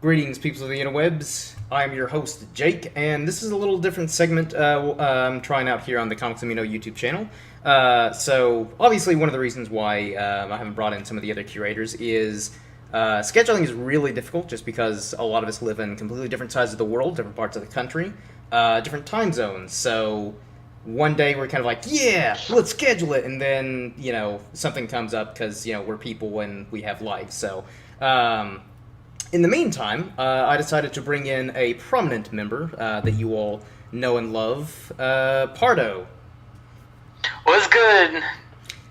Greetings, people of the interwebs. I'm your host, Jake, and this is a little different segment I'm trying out here on the Comics Amino YouTube channel. So, obviously, one of the reasons why I haven't brought in some of the other curators is scheduling is really difficult just because a lot of us live in completely different sides of the world, different parts of the country, different time zones. So, one day we're kind of like, yeah, let's schedule it, and then, something comes up because, we're people and we have lives. So, in the meantime, I decided to bring in a prominent member that you all know and love, Pardo. What's good?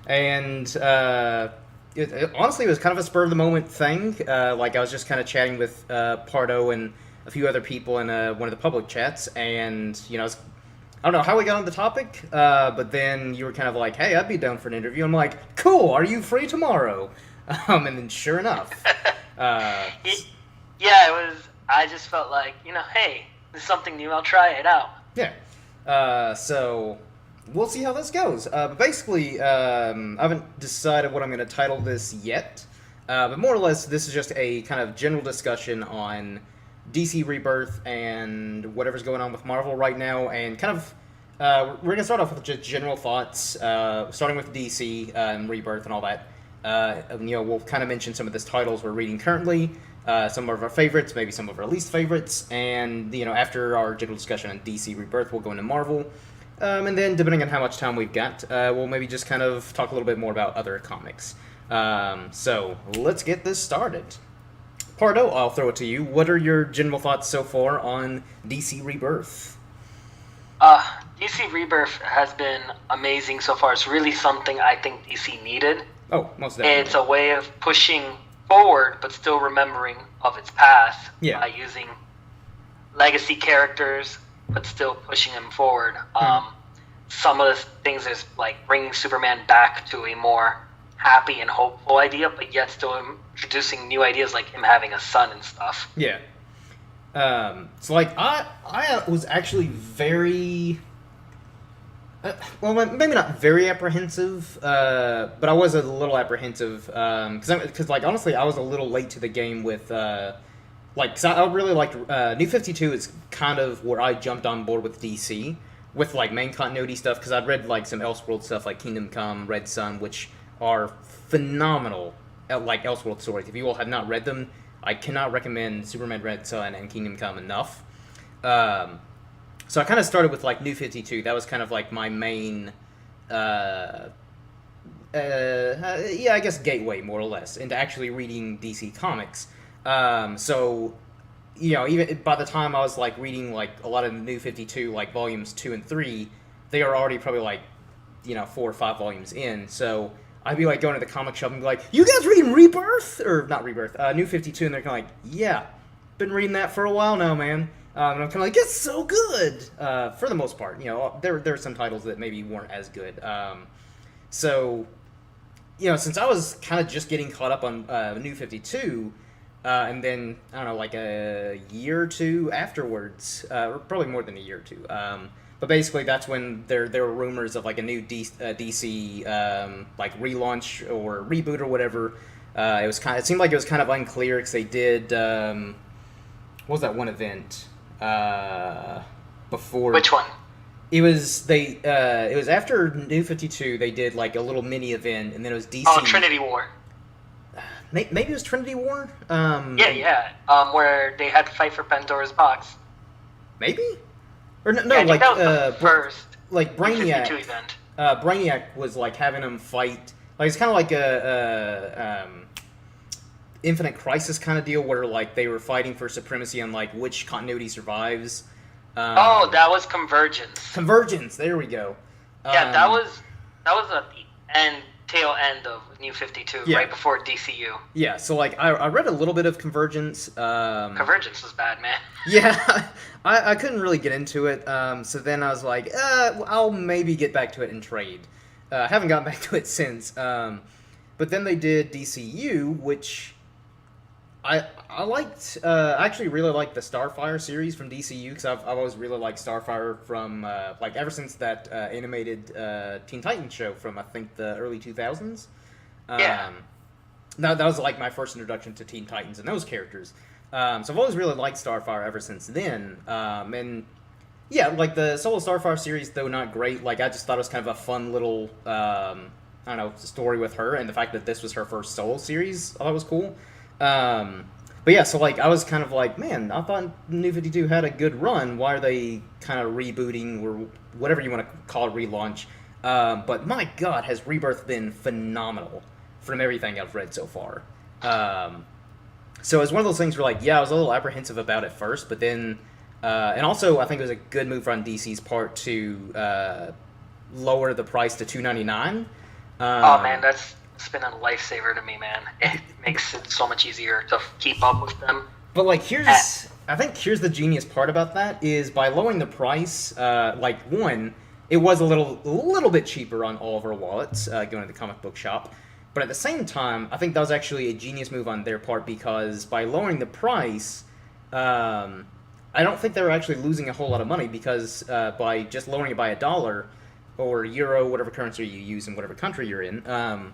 And honestly, it was kind of a spur of the moment thing. Like I was just kind of chatting with Pardo and a few other people in one of the public chats, and I don't know how we got on the topic, but then you were kind of like, "Hey, I'd be down for an interview." I'm like, "Cool, are you free tomorrow?" And then sure enough. Uh, Yeah, it was. I just felt like, hey, this is something new. I'll try it out. Yeah. So we'll see how this goes. But basically, I haven't decided what I'm going to title this yet. But more or less, this is just a kind of general discussion on DC Rebirth and whatever's going on with Marvel right now, and kind of. We're going to start off with just general thoughts, starting with DC and Rebirth and all that. We'll kind of mention some of the titles we're reading currently, some of our favorites, maybe some of our least favorites, and after our general discussion on DC Rebirth, we'll go into Marvel, and then depending on how much time we've got, we'll maybe just kind of talk a little bit more about other comics. So let's get this started. Pardo, I'll throw it to you. What are your general thoughts so far on DC Rebirth? DC Rebirth has been amazing so far. It's really something I think DC needed. Oh, most definitely. It's a way of pushing forward, but still remembering of its past by using legacy characters, but still pushing them forward. Some of the things is like bringing Superman back to a more happy and hopeful idea, but yet still introducing new ideas like him having a son and stuff. Yeah. So like I was actually very well, maybe not very apprehensive, but I was a little apprehensive because like honestly I was a little late to the game with cause I really liked New 52 is kind of where I jumped on board with DC with like main continuity stuff because I'd read like some Elseworld stuff like Kingdom Come, Red Sun, which are phenomenal like Elseworld stories. If you all have not read them, I cannot recommend Superman Red Sun and Kingdom Come enough. So I kind of started with like New 52. That was kind of like my main, I guess gateway more or less into actually reading DC comics. So even by the time I was like reading like a lot of the New 52 like volumes 2 and 3, they are already probably like 4 or 5 volumes in. So I'd be like going to the comic shop and be like, "You guys reading Rebirth or not Rebirth? New 52," and they're kind of like, "Yeah, been reading that for a while now, man." And I'm kind of like, "It's so good." For the most part, there are some titles that maybe weren't as good. So, since I was kind of just getting caught up on New 52, and then I don't know, like a year or two afterwards, or probably more than a year or two. But basically, that's when there were rumors of like a new DC like relaunch or reboot or whatever. It seemed like it was kind of unclear because they did what was that one event before? Which one? It was it was after New 52. They did like a little mini event, and then it was DC. Oh, Trinity War. Maybe it was Trinity War. Yeah. Where they had to fight for Pandora's box. Maybe. Or no, yeah, like that was the first like Brainiac. 52 event. Brainiac was like having him fight. Like it's kind of like a Infinite Crisis kind of deal where like they were fighting for supremacy on like which continuity survives. That was Convergence. Convergence. There we go. Yeah, that was at the tail end of New 52, right before DCU. Yeah, so like I read a little bit of Convergence. Convergence was bad, man. Yeah, I couldn't really get into it. So then I was like, I'll maybe get back to it in trade. Haven't gotten back to it since. But then they did DCU, which I liked. I actually really liked the Starfire series from DCU because I've always really liked Starfire from like ever since that animated Teen Titans show from I think the early 2000s. Yeah. That was like my first introduction to Teen Titans and those characters. So I've always really liked Starfire ever since then. And yeah, like the Solo Starfire series, though not great, like I just thought it was kind of a fun little, I don't know, story with her, and the fact that this was her first solo series, I thought was cool. But yeah, so like I was kind of like, man, I thought New 52 had a good run. Why are they kind of rebooting or whatever you want to call it, relaunch? But my God, has Rebirth been phenomenal from everything I've read so far. So it's one of those things where like, yeah, I was a little apprehensive about it first, but then, and also I think it was a good move on DC's part to lower the price to $2.99. Oh man, it's been a lifesaver to me, man. It makes it so much easier to keep up with them. But like, I think here's the genius part about that is by lowering the price. Like one, it was a little bit cheaper on all of our wallets going to the comic book shop. But at the same time, I think that was actually a genius move on their part because by lowering the price, I don't think they were actually losing a whole lot of money because by just lowering it by $1 or euro, whatever currency you use in whatever country you're in,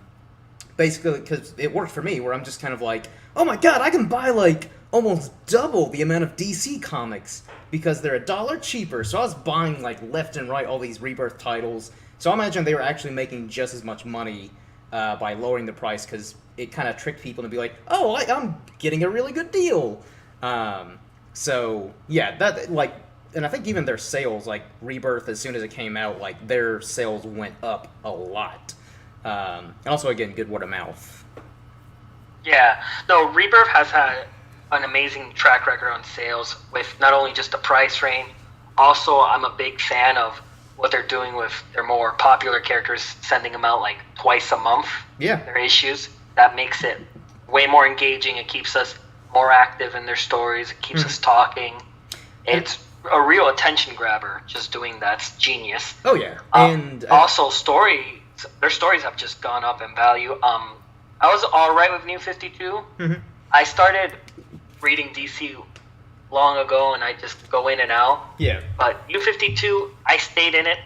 basically, because it worked for me, where I'm just kind of like, oh my God, I can buy like almost double the amount of DC comics because they're $1 cheaper. So I was buying like left and right all these Rebirth titles. So I imagine they were actually making just as much money by lowering the price because it kind of tricked people to be like, oh, I'm getting a really good deal. So yeah, that like, and I think even their sales, like Rebirth, as soon as it came out, like their sales went up a lot. And also, again, good word of mouth. Yeah, no, Rebirth has had an amazing track record on sales with not only just the price range. Also, I'm a big fan of what they're doing with their more popular characters, sending them out like twice a month. Yeah. Their issues. That makes it way more engaging. It keeps us more active in their stories. It keeps us talking. It's a real attention grabber just doing that. It's genius. Oh, yeah. And also, their stories have just gone up in value. I was all right with New 52. Mm-hmm. I started reading DC long ago, and I just go in and out. Yeah. But New 52, I stayed in it,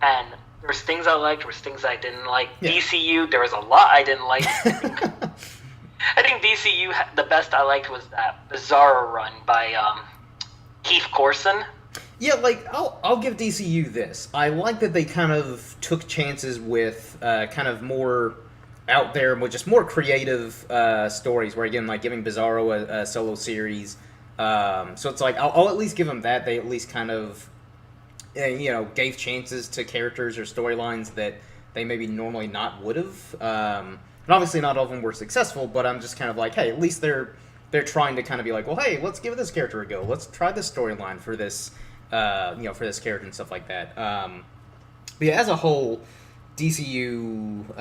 and there was things I liked, there was things I didn't like. Yeah. DCU, there was a lot I didn't like. I think DCU, the best I liked was that Bizarro run by Keith Corson. Yeah, like, I'll give DCU this. I like that they kind of took chances with kind of more out there, just more creative stories, where, again, like, giving Bizarro a solo series. So it's like, I'll at least give them that. They at least kind of, gave chances to characters or storylines that they maybe normally not would have. And obviously not all of them were successful, but I'm just kind of like, hey, at least they're trying to kind of be like, well, hey, let's give this character a go. Let's try this storyline for this, for this character and stuff like that. But yeah, as a whole, DCU,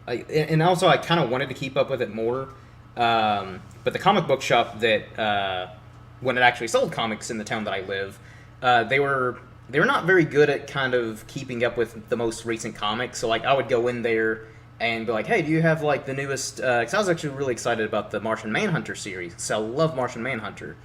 and also I kind of wanted to keep up with it more. But the comic book shop that, when it actually sold comics in the town that I live, they were not very good at kind of keeping up with the most recent comics. So like I would go in there and be like, hey, do you have like the newest, because I was actually really excited about the Martian Manhunter series, because I love Martian Manhunter,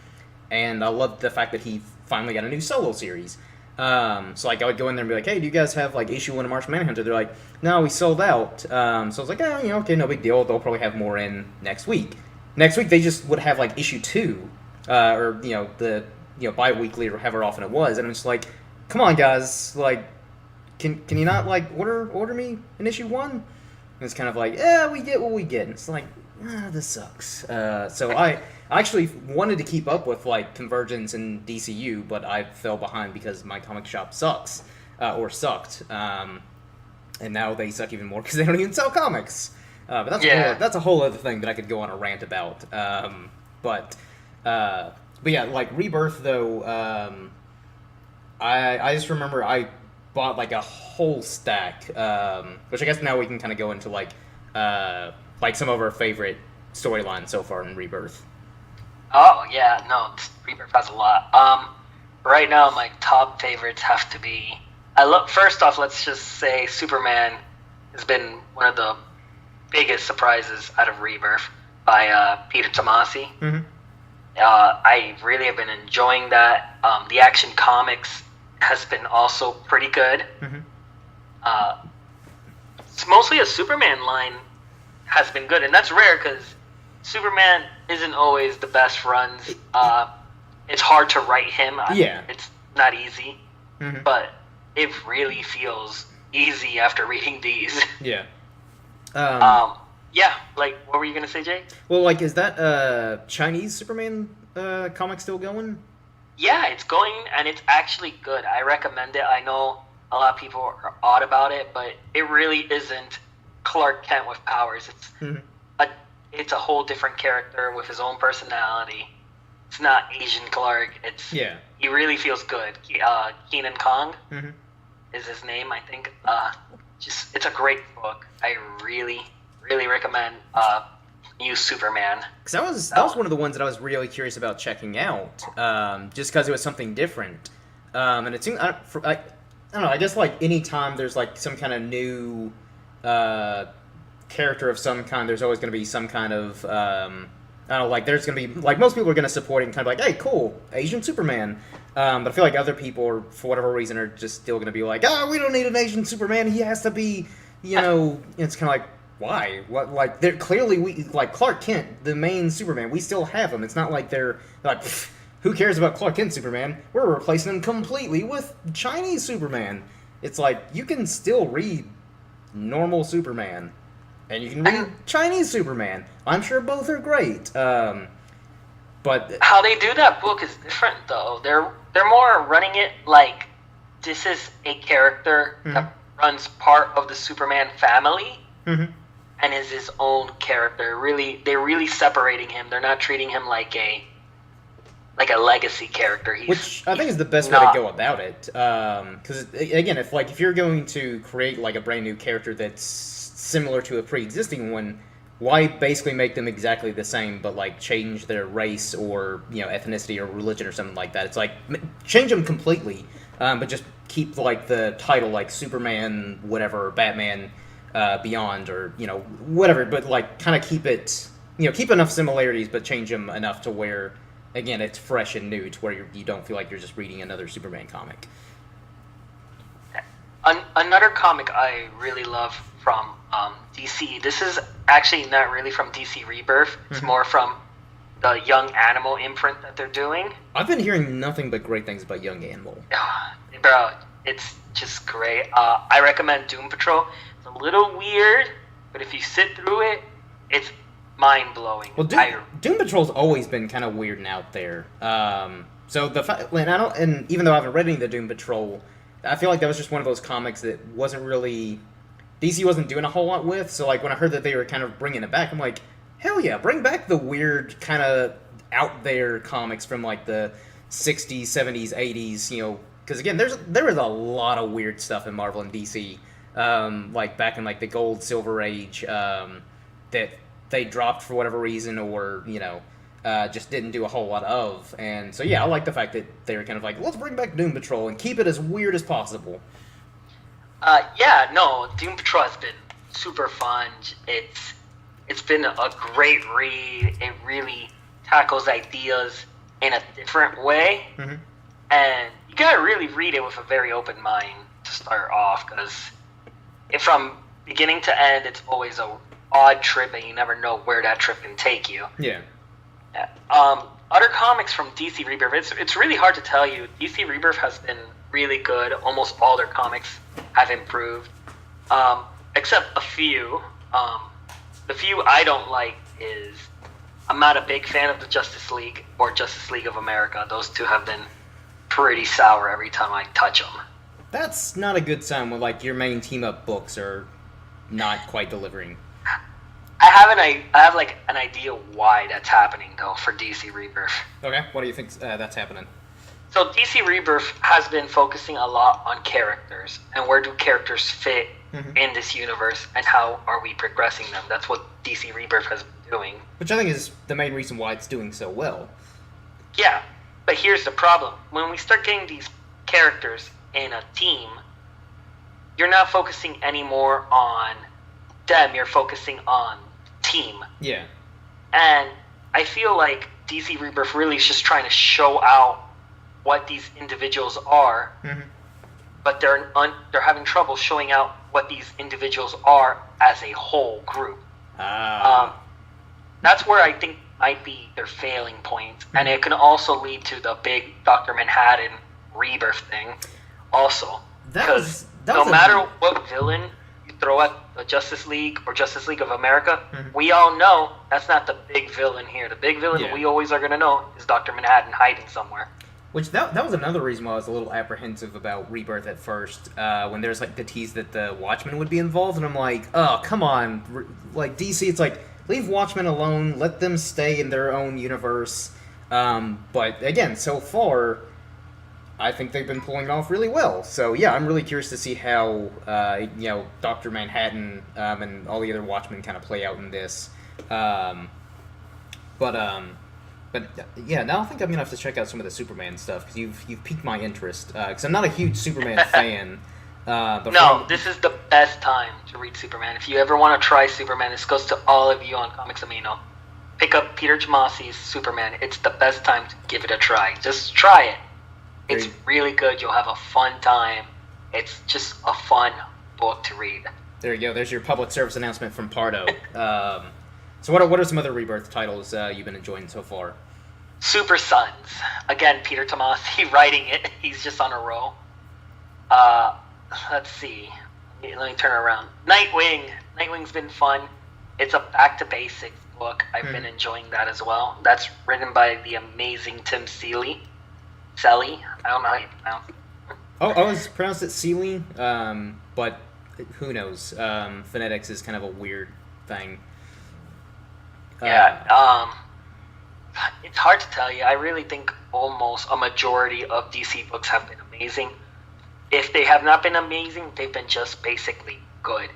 and I loved the fact that he finally got a new solo series. So like I would go in there and be like, hey, do you guys have like issue 1 of Martian Manhunter? They're like, no, we sold out. So I was like, oh, okay, no big deal. They'll probably have more in next week. Next week they just would have like issue 2, or the bi-weekly or however often it was, and I'm just like, come on guys, like, can you not like order me an issue 1? And it's kind of like, yeah, we get what we get. And it's like, this sucks. So I actually wanted to keep up with like Convergence and DCU, but I fell behind because my comic shop sucks, or sucked. And now they suck even more because they don't even sell comics. But that's a whole other thing that I could go on a rant about. But yeah, like Rebirth though, I just remember I bought like a whole stack, which I guess now we can kind of go into like some of our favorite storylines so far in Rebirth. Oh yeah, no, Rebirth has a lot. Right now my top favorites have to be. First off, let's just say Superman has been one of the biggest surprises out of Rebirth by Peter Tomasi. Mm-hmm. I really have been enjoying that. The Action Comics has been also pretty good. Mm-hmm. It's mostly a Superman line has been good, and that's rare because Superman isn't always the best runs. It's hard to write him. Yeah. It's not easy, but it really feels easy after reading these. Yeah. Yeah, like, what were you going to say, Jay? Well, like, is that Chinese Superman comic still going? Yeah, it's going, and it's actually good. I recommend it. I know a lot of people are odd about it, but it really isn't Clark Kent with powers. It's a whole different character with his own personality. It's not Asian Clark. He really feels good. Keenan Kong is his name, I think. It's a great book. I really, really recommend New Superman. Because that was one of the ones that I was really curious about checking out, just because it was something different. And it seemed, I don't know, I guess, like, anytime there's, like, some kind of new character of some kind, there's always going to be some kind of, I don't know, like, there's going to be, like, most people are going to support it and kind of like, hey, cool, Asian Superman. But I feel like other people, for whatever reason, are just still going to be like, we don't need an Asian Superman, he has to be, it's kind of like, why? What? Like, they're clearly, like, Clark Kent, the main Superman, we still have him. It's not like they're like, who cares about Clark Kent Superman? We're replacing him completely with Chinese Superman. It's like, you can still read normal Superman, and you can read Chinese Superman. I'm sure both are great. But how they do that book is different, though. They're more running it like this is a character that runs part of the Superman family and is his own character. They're really separating him. They're not treating him like a legacy character. Which I think is the best way to go about it. Because again, if you're going to create like a brand new character that's similar to a pre-existing one, why basically make them exactly the same, but like change their race or ethnicity or religion or something like that? It's like change them completely, but just keep like the title like Superman, whatever, Batman Beyond, or whatever. But like kind of keep it, keep enough similarities, but change them enough to where, again, it's fresh and new, to where you don't feel like you're just reading another Superman comic. Another comic I really love from DC. This is actually not really from DC Rebirth. It's more from the Young Animal imprint that they're doing. I've been hearing nothing but great things about Young Animal. Bro, it's just great. I recommend Doom Patrol. It's a little weird, but if you sit through it, it's mind-blowing. Well, Doom Patrol's always been kind of weird and out there. So the fact, and even though I haven't read any of the Doom Patrol, I feel like that was just one of those comics that wasn't really, DC wasn't doing a whole lot with. So like when I heard that they were kind of bringing it back, I'm like, hell yeah, bring back the weird kind of out there comics from like the 60s, 70s, 80s. Because again, there was a lot of weird stuff in Marvel and DC, like back in like the Gold Silver Age, that they dropped for whatever reason, or just didn't do a whole lot of. And so yeah, I like the fact that they were kind of like, let's bring back Doom Patrol and keep it as weird as possible. Doom Patrol has been super fun. It's been a great read. It really tackles ideas in a different way, and you gotta really read it with a very open mind to start off, because from beginning to end, it's always a odd trip, and you never know where that trip can take you. Yeah. Other comics from DC Rebirth, it's really hard to tell you. DC Rebirth has been really good. Almost all their comics have improved, except a few. The few I don't like is, I'm not a big fan of the Justice League or Justice League of America. Those two have been pretty sour every time I touch them. That's not a good sign when like your main team up books are not quite delivering. I have like an idea why that's happening though for DC Rebirth. Okay, what do you think that's happening? So DC Rebirth has been focusing a lot on characters and where do characters fit in this universe and how are we progressing them. That's what DC Rebirth has been doing. Which I think is the main reason why it's doing so well. Yeah, but here's the problem. When we start getting these characters in a team, you're not focusing anymore on them, you're focusing on team. Yeah. And I feel like DC Rebirth really is just trying to show out what these individuals are, but they're having trouble showing out what these individuals are as a whole group. That's where I think might be their failing point, and it can also lead to the big Dr. Manhattan rebirth thing also. Because no matter what villain you throw at the Justice League or Justice League of America, we all know that's not the big villain here. The big villain we always are going to know is Dr. Manhattan hiding somewhere. Which that was another reason why I was a little apprehensive about Rebirth at first, when there's like the tease that the Watchmen would be involved, and I'm like, oh, come on. Like, DC, it's like, leave Watchmen alone, let them stay in their own universe. But again, so far, I think they've been pulling it off really well. So yeah, I'm really curious to see how Dr. Manhattan and all the other Watchmen kind of play out in this. But yeah, now I think I'm gonna have to check out some of the Superman stuff because you've piqued my interest. Because I'm not a huge Superman fan. This is the best time to read Superman. If you ever want to try Superman, this goes to all of you on Comics Amino. Pick up Peter Tomasi's Superman. It's the best time to give it a try. Just try it. It's really good. You'll have a fun time. It's just a fun book to read. There you go. There's your public service announcement from Pardo. So what are some other Rebirth titles you've been enjoying so far? Super Sons. Again, Peter Tomasi writing it. He's just on a roll. Let's see. Let me turn around. Nightwing. Nightwing's been fun. It's a back to basics book. I've been enjoying that as well. That's written by the amazing Tim Seeley. I don't know how you pronounce it. Oh, I was pronounced it Seeley, but who knows? Phonetics is kind of a weird thing. It's hard to tell you. I really think almost a majority of DC books have been amazing. If they have not been amazing, they've been just basically good.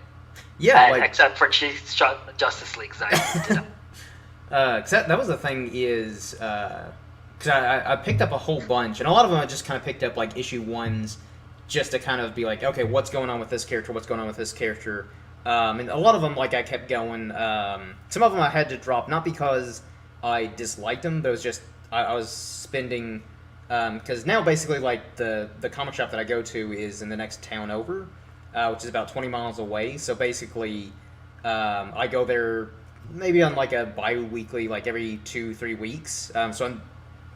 Yeah, except for Justice League. That was the thing is, because I picked up a whole bunch, and a lot of them I just kind of picked up like issue ones, just to kind of be like, okay, what's going on with this character? What's going on with this character? And a lot of them, like, I kept going. Some of them I had to drop, not because I disliked them, but it was just, I was spending, because now basically, like, the comic shop that I go to is in the next town over, which is about 20 miles away, so basically, I go there maybe on, like, a bi-weekly, like, every 2-3 weeks, so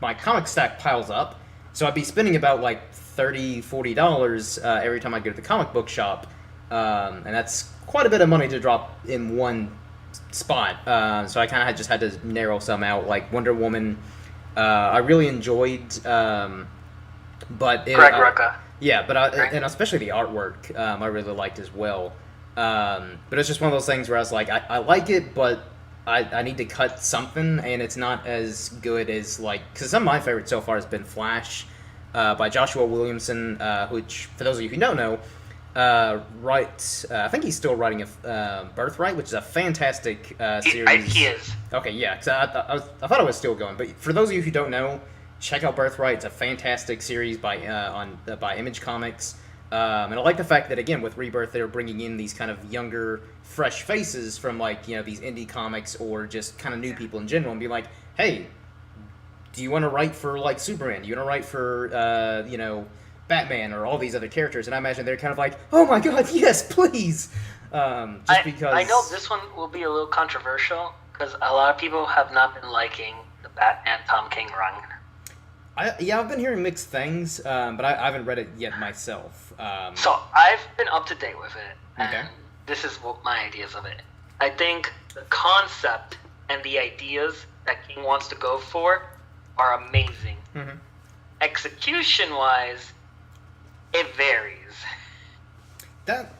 my comic stack piles up, so I'd be spending about, like, $30-$40 every time I go to the comic book shop, and that's quite a bit of money to drop in one spot. So I kind of just had to narrow some out. Like Wonder Woman, I really enjoyed, but Greg Rucka. Yeah, but and especially the artwork, I really liked as well. But it's just one of those things where I was like, I like it, but I need to cut something, and it's not as good as like because some of my favorites so far has been Flash, by Joshua Williamson, which for those of you who don't know. I think he's still writing a Birthright, which is a fantastic series. He is. Okay, yeah, because I thought it was still going. But for those of you who don't know, check out Birthright. It's a fantastic series by Image Comics. And I like the fact that, again, with Rebirth, they're bringing in these kind of younger, fresh faces from, like, these indie comics or just kind of new people in general and be like, hey, do you want to write for, like, Superman? Do you want to write for, Batman or all these other characters, and I imagine they're kind of like, oh my god, yes, please! Because... I know this one will be a little controversial, because a lot of people have not been liking the Batman Tom King run. I've been hearing mixed things, but I haven't read it yet myself. So I've been up to date with it, and okay. This is what my ideas of it. I think the concept and the ideas that King wants to go for are amazing. Mm-hmm. Execution-wise, it varies. That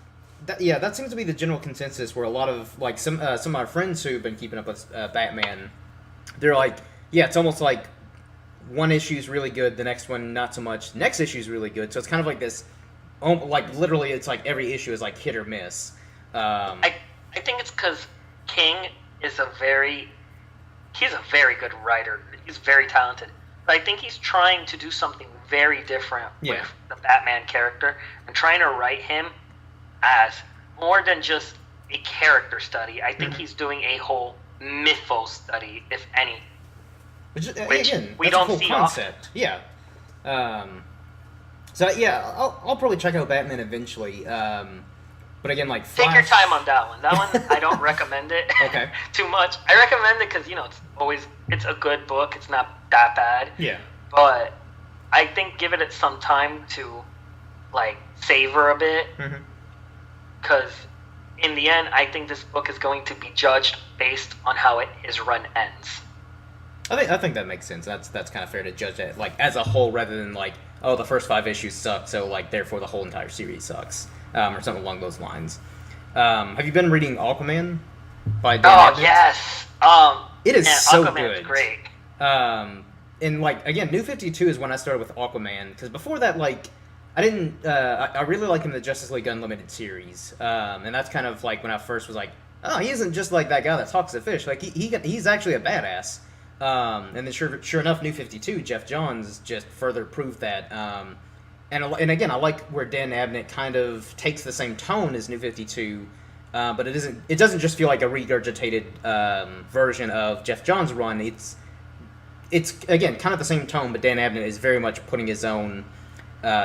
seems to be the general consensus where a lot of, like, some of my friends who've been keeping up with Batman, they're like, yeah, it's almost like one issue's really good, the next one not so much, the next issue's really good, so it's kind of like this, like, literally it's like every issue is like hit or miss. I think it's because King is a very good writer. He's very talented. But I think he's trying to do something very different with the Batman character and trying to write him as more than just a character study. I think he's doing a whole mythos study, if any. Which again, we that's don't a cool see concept. Often. Yeah. So yeah, I'll probably check out Batman eventually. But again, like Flash... Take your time on that one. That one, I don't recommend it okay. too much. I recommend it because, it's always it's a good book. It's not that bad. Yeah. But I think give it some time to, like, savor a bit. Because in the end, I think this book is going to be judged based on how his run ends. I think that makes sense. That's kind of fair to judge it like as a whole, rather than like, oh, the first 5 issues suck, so like therefore the whole entire series sucks, or something along those lines. Have you been reading Aquaman by Dan Abnett? Yes. It is so Aquaman's good. Great. And like again, New 52 is when I started with Aquaman, because before that, like, I didn't. I really like him in the Justice League Unlimited series, and that's kind of like when I first was like, oh, he isn't just like that guy that talks to fish. Like he's actually a badass. And then sure enough, New 52, Jeff Johns just further proved that. And again, I like where Dan Abnett kind of takes the same tone as New 52, but it doesn't just feel like a regurgitated version of Jeff Johns' run. It's again kind of the same tone, but Dan Abnett is very much putting his own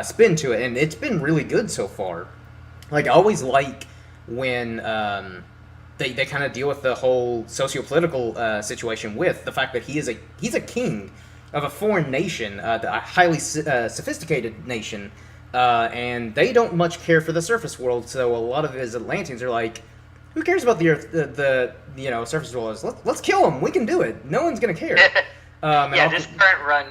spin to it, and it's been really good so far. Like, I always like when they kind of deal with the whole socio-political situation with the fact that he's a king of a foreign nation, a highly sophisticated nation, and they don't much care for the surface world. So a lot of his Atlanteans are like, who cares about the Earth, the surface world? Let's kill them. We can do it. No one's gonna care. This current run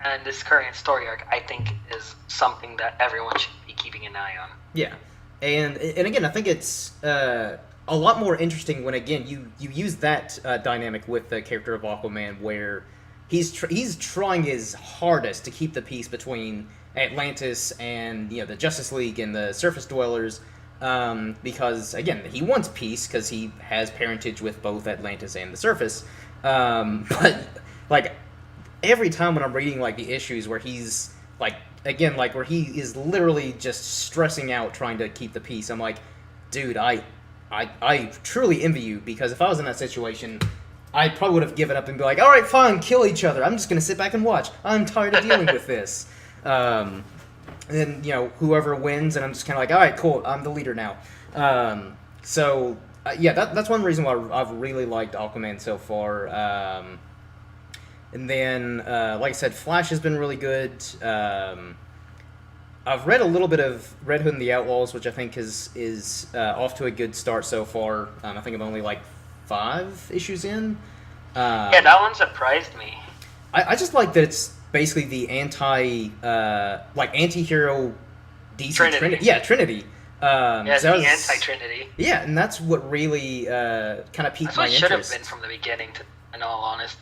and this current story arc, I think, is something that everyone should be keeping an eye on. Yeah, and again, I think it's a lot more interesting when again you use that dynamic with the character of Aquaman, where he's trying his hardest to keep the peace between Atlantis and the Justice League and the surface dwellers, because again he wants peace because he has parentage with both Atlantis and the surface, but like every time when I'm reading like the issues where he's like again like where he is literally just stressing out trying to keep the peace, I'm like, dude, I truly envy you, because if I was in that situation, I probably would have given up and be like, all right, fine, kill each other. I'm just going to sit back and watch. I'm tired of dealing with this. And then, whoever wins, and I'm just kind of like, all right, cool, I'm the leader now. That's one reason why I've really liked Aquaman so far. And then, like I said, Flash has been really good. I've read a little bit of Red Hood and the Outlaws, which I think is off to a good start so far. I think I'm only like 5 issues in. That one surprised me. I just like that it's basically the anti-hero DC Trinity. Yeah, Trinity. It's the anti-Trinity. Yeah, and that's what really kind of piqued my interest. That's what should have been from the beginning, in all honesty.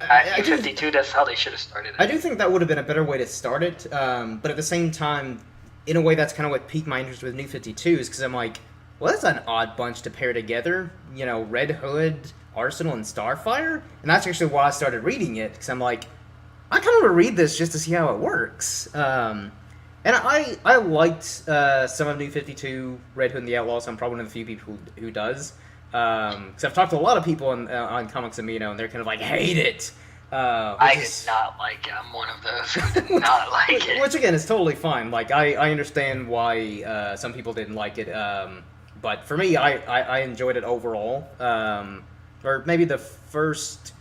At 52, that's how they should have started it. I do think that would have been a better way to start it, but at the same time, in a way, that's kind of what piqued my interest with New 52, is because I'm like, well, that's an odd bunch to pair together. Red Hood, Arsenal, and Starfire? And that's actually why I started reading it, because I'm like, I kind of want to read this just to see how it works. And I liked some of New 52, Red Hood and the Outlaws. I'm probably one of the few people who does. Because I've talked to a lot of people on Comics Amino, and they're kind of like, hate it. I did not like it. I'm one of those who did not like it. Which, again, is totally fine. Like, I understand why some people didn't like it. But for me, I enjoyed it overall. Or maybe the first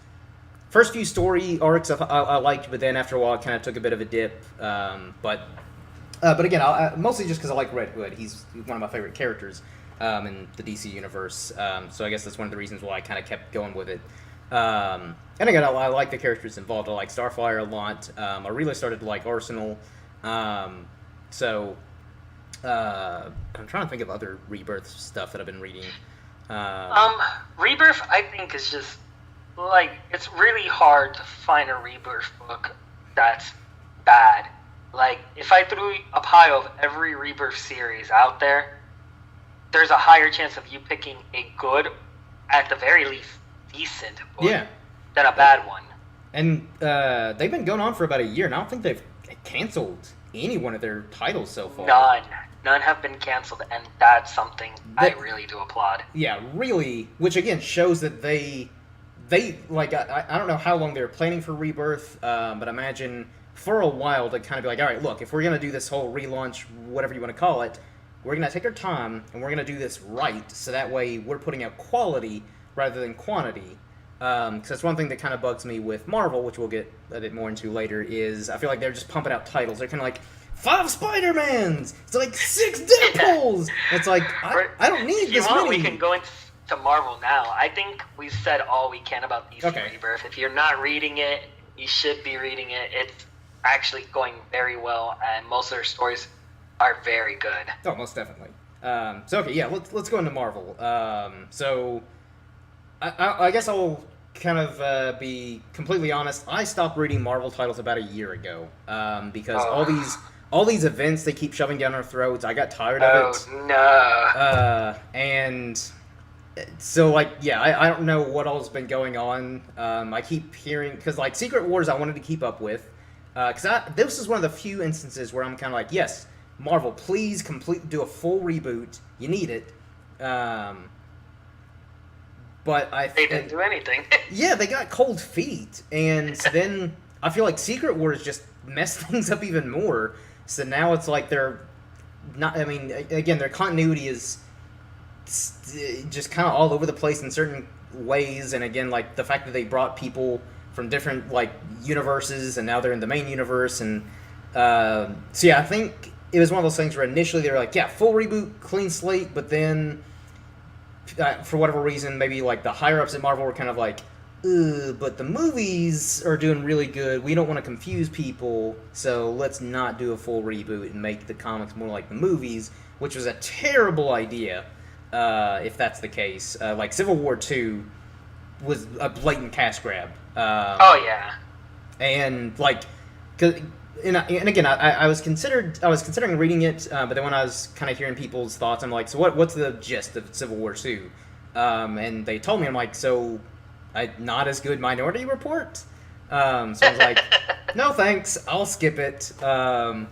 few story arcs I liked, but then after a while, it kind of took a bit of a dip. But again, mostly just because I like Red Hood. He's one of my favorite characters. In the DC universe, so I guess that's one of the reasons why I kind of kept going with it. And again, I like the characters involved. I like Starfire a lot. I really started to like Arsenal. I'm trying to think of other Rebirth stuff that I've been reading. Rebirth, I think, is just like, it's really hard to find a Rebirth book that's bad. Like, if I threw a pile of every Rebirth series out there, there's a higher chance of you picking a good, at the very least, decent book than a bad one. And they've been going on for about a year, and I don't think they've canceled any one of their titles so far. None have been canceled, and that's something I really do applaud. Yeah, really, which again shows that they like, I don't know how long they were planning for Rebirth, but imagine for a while to kind of be like, all right, look, if we're going to do this whole relaunch, whatever you want to call it, we're going to take our time, and we're going to do this right, so that way we're putting out quality rather than quantity. Because that's one thing that kind of bugs me with Marvel, which we'll get a bit more into later, is I feel like they're just pumping out titles. They're kind of like, 5 Spider-Mans! It's like 6 Deadpools! It's like, I don't need this many. We can go into Marvel now. I think we've said all we can about DC Rebirth. If you're not reading it, you should be reading it. It's actually going very well, and most of their stories are very good. Oh, most definitely. Let's go into Marvel. So I guess I'll kind of be completely honest. I stopped reading Marvel titles about a year ago because all these events they keep shoving down our throats. I got tired of it. Oh no! And so I don't know what all's been going on. I keep hearing because Secret Wars I wanted to keep up with because this is one of the few instances where I'm kind of like, yes, Marvel, please do a full reboot. You need it. But they didn't do anything. Yeah, they got cold feet, and then I feel like Secret Wars just messed things up even more. So now it's like they're not. I mean, again, their continuity is just kind of all over the place in certain ways, and again, like the fact that they brought people from different universes, and now they're in the main universe, and I think it was one of those things where initially they were like, yeah, full reboot, clean slate, but then for whatever reason, maybe the higher ups at Marvel were kind of like, but the movies are doing really good. We don't want to confuse people, so let's not do a full reboot and make the comics more like the movies, which was a terrible idea, if that's the case. Civil War 2 was a blatant cash grab. Oh yeah. And and again, I was considering reading it, but then when I was kind of hearing people's thoughts, I'm like, so what's the gist of Civil War 2? And they told me, I'm like, so not as good Minority Report? So I was like, no thanks, I'll skip it. But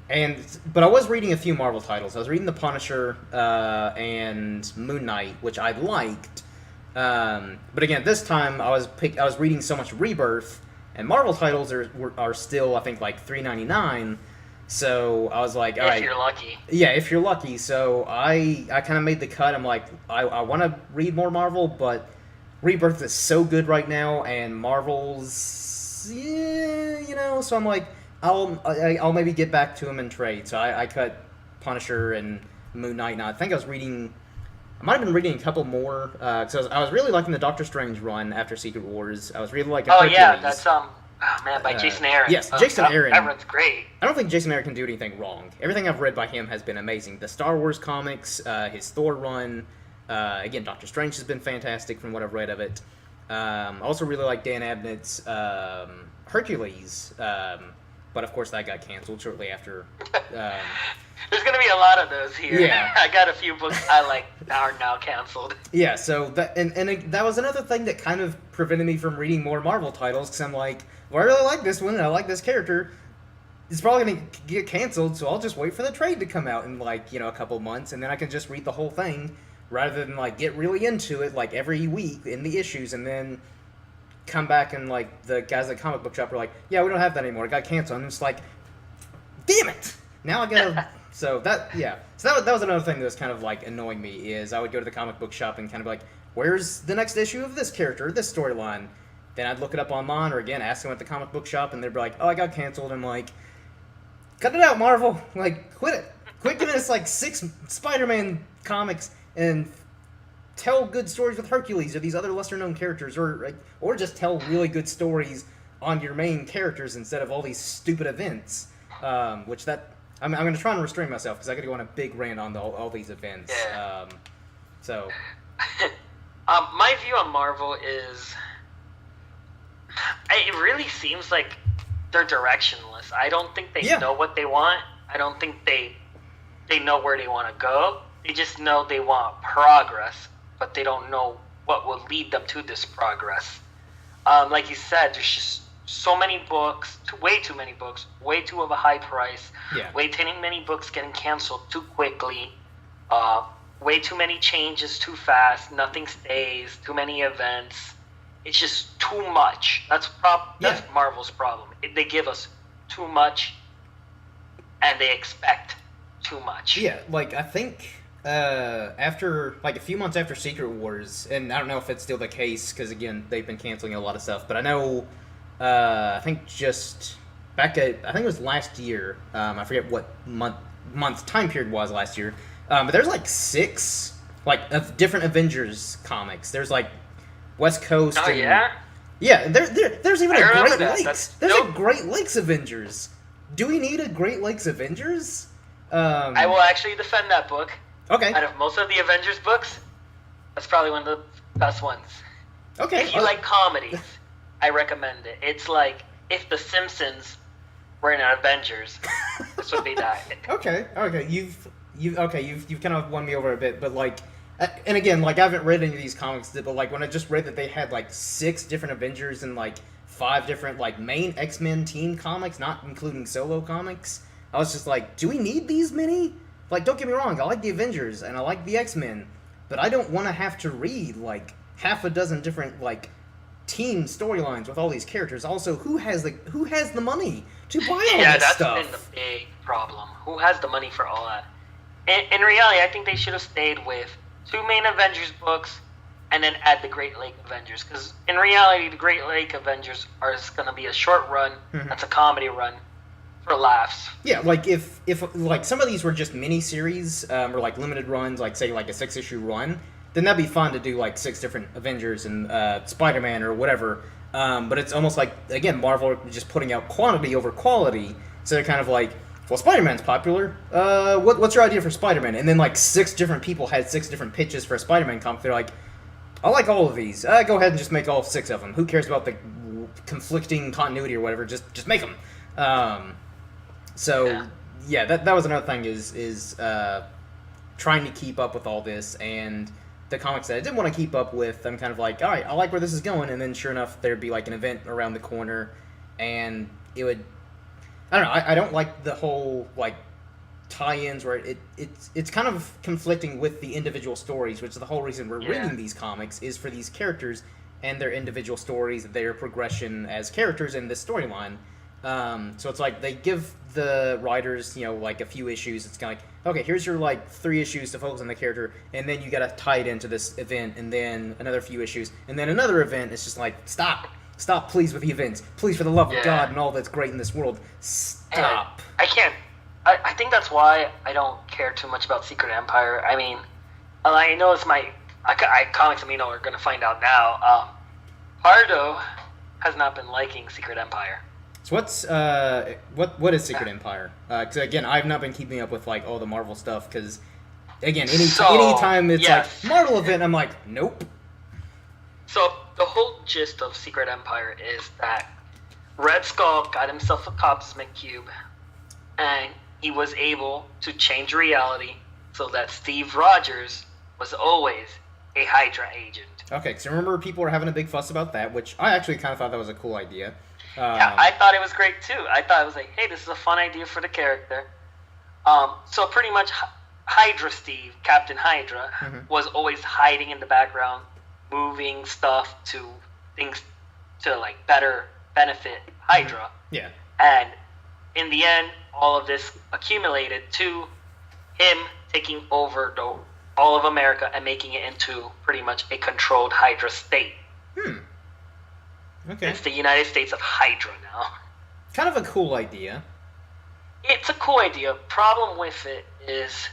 I was reading a few Marvel titles. I was reading The Punisher and Moon Knight, which I liked. But again, this time I was reading so much Rebirth. And Marvel titles are still, I think, $3.99. So I was like, all right. If you're lucky. Yeah, if you're lucky. So I kind of made the cut. I'm like, I want to read more Marvel, but Rebirth is so good right now, and Marvel's, So I'm like, I'll maybe get back to them and trade. So I cut Punisher and Moon Knight. Now I think I might have been reading a couple more, because I was really liking the Doctor Strange run after Secret Wars. I was really liking Hercules. Yeah, that's, by Jason Aaron. Yes, Jason Aaron. That run's great. I don't think Jason Aaron can do anything wrong. Everything I've read by him has been amazing. The Star Wars comics, his Thor run, again, Doctor Strange has been fantastic from what I've read of it. I also really like Dan Abnett's Hercules, but of course that got canceled shortly after. There's going to be a lot of those here. Yeah. I got a few books I like that are now canceled. Yeah, so that that was another thing that kind of prevented me from reading more Marvel titles, because I'm like, well, I really like this one, and I like this character. It's probably going to get canceled, so I'll just wait for the trade to come out in, a couple months, and then I can just read the whole thing, rather than, get really into it, every week in the issues, and then come back and, the guys at the comic book shop are like, yeah, we don't have that anymore, it got canceled, and it's like, damn it! Now I gotta... So that was another thing that was kind of annoying me, is I would go to the comic book shop and kind of be like, where's the next issue of this character, this storyline? Then I'd look it up online, or again, ask them at the comic book shop, and they'd be like, oh, I got canceled. I'm like, cut it out, Marvel. Quit it. Quit giving us 6 Spider-Man comics and tell good stories with Hercules or these other lesser-known characters, or just tell really good stories on your main characters instead of all these stupid events, I'm going to try and restrain myself, because I got to go on a big rant on all these events. Yeah. So, my view on Marvel is, it really seems like they're directionless. I don't think they know what they want. I don't think they know where they want to go. They just know they want progress, but they don't know what will lead them to this progress. Like you said, there's just so many books, way too many books, way too of a high price, way too many books getting canceled too quickly, way too many changes too fast, nothing stays, too many events. It's just too much. That's Marvel's problem. They give us too much, and they expect too much. Yeah, I think after like a few months after Secret Wars, and I don't know if it's still the case because again they've been canceling a lot of stuff. But I know, I think just back at I think it was last year. I forget what month time period was last year. But there's like 6 like of different Avengers comics. There's like West Coast. Oh, yeah? Yeah, there's even a Great Lakes. There's nope. a Great Lakes Avengers. Do we need a Great Lakes Avengers? I will actually defend that book. Okay. Out of most of the Avengers books, that's probably one of the best ones. Okay. If you like comedies, I recommend it. It's like if The Simpsons were in Avengers, this would be that. Okay. You've kind of won me over a bit, but like, and again, like I haven't read any of these comics, but like when I just read that they had like 6 different Avengers and like 5 different like main X-Men team comics, not including solo comics, I was just like, do we need these many? Like, don't get me wrong, I like the Avengers and I like the X-Men, but I don't want to have to read like half a dozen different like team storylines with all these characters. Also, who has the money to buy all this stuff? Yeah, that's been the big problem. Who has the money for all that? In reality, I think they should have stayed with 2 main Avengers books and then add the Great Lake Avengers. Because in reality, the Great Lake Avengers are going to be a short run. Mm-hmm. That's a comedy run for laughs. Yeah, like if like some of these were just mini-series or like limited runs, like say like a 6-issue run, then that'd be fun to do like 6 different Avengers and Spider-Man or whatever. But it's almost like, again, Marvel just putting out quantity over quality. So they're kind of like, well, Spider-Man's popular. What's your idea for Spider-Man? And then like 6 different people had 6 different pitches for a Spider-Man comic. They're like, I like all of these. Go ahead and just make all 6 of them. Who cares about the conflicting continuity or whatever? Just make them. That was another thing is trying to keep up with all this, and the comics that I didn't want to keep up with, I'm kind of like, all right, I like where this is going, and then sure enough, there'd be like an event around the corner, and it would, I don't know, I don't like the whole like tie-ins where it's kind of conflicting with the individual stories, which is the whole reason we're reading these comics, is for these characters and their individual stories, their progression as characters in this storyline. So it's like they give the writers, like a few issues. It's kind of like, okay, here's your like 3 issues to focus on the character, and then you got to tie it into this event, and then another few issues, and then another event. It's just like, stop, please, with the events, please, for the love of God and all that's great in this world, stop. And I can't. I think that's why I don't care too much about Secret Empire. I mean, I know it's comics and are going to find out now. Pardo has not been liking Secret Empire. So what is Secret Empire? Because again, I've not been keeping up with like all the Marvel stuff. Because again, anytime it's like Marvel event, I'm like, nope. So the whole gist of Secret Empire is that Red Skull got himself a cosmic cube, and he was able to change reality so that Steve Rogers was always a Hydra agent. Okay, because remember people were having a big fuss about that, which I actually kind of thought that was a cool idea. Yeah, I thought it was great too. I thought it was like, hey, this is a fun idea for the character. So pretty much Hydra Steve, Captain Hydra, was always hiding in the background, moving stuff to things to like better benefit Hydra. Yeah. And in the end, all of this accumulated to him taking over all of America and making it into pretty much a controlled Hydra state. Okay. It's the United States of Hydra now. Kind of a cool idea. It's a cool idea. Problem with it is,